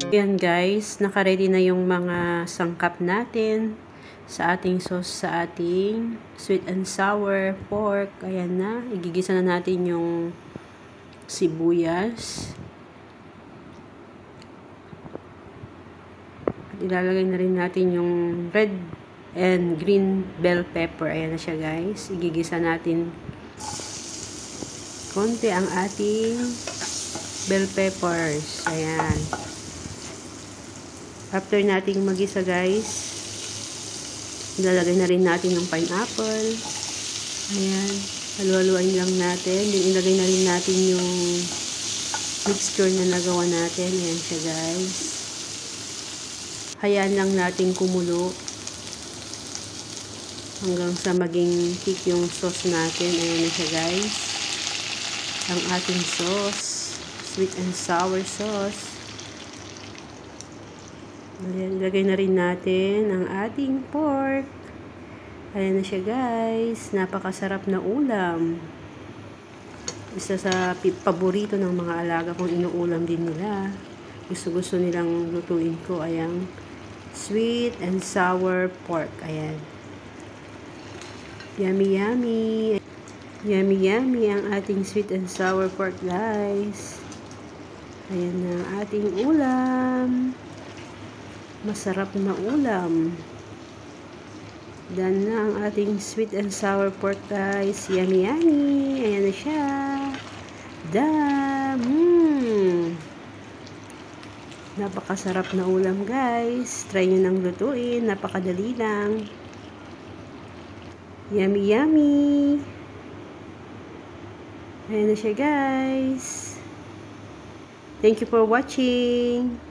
Ayan guys, naka-ready na yung mga sangkap natin sa ating sauce, sa ating sweet and sour pork. Ayan na, igigisa na natin yung sibuyas. At ilalagay na rin natin yung red and green bell pepper. Ayan na siya guys. Igigisa natin konti ang ating bell peppers. Ayan. After nating magisa guys, ilalagay na rin natin yung pineapple. Ayan. Halu-haluan lang natin. Then ilagay na rin natin yung mixture na nagawa natin. Ayan siya guys. Hayaan lang natin kumulo hanggang sa maging thick yung sauce natin. Ayan na siya guys. Ang ating sauce. Sweet and sour sauce. Ayan, lagay na rin natin ang ating pork. Ayan na siya guys. Napakasarap na ulam. Isa sa paborito ng mga alaga kung inuulam din nila. Gusto-gusto nilang lutuin ko. Ayan. Sweet and sour pork. Ayan. Yummy, yummy. Yummy, yummy ang ating sweet and sour pork guys. Ayan na ang ating ulam. Masarap na ulam. Done na ang ating sweet and sour pork guys. Yummy yummy. Ayan na siya. Done. Napakasarap na ulam guys. Try nyo nang lutuin. Napakadali lang. Yummy yummy. Ayan na siya guys. Thank you for watching.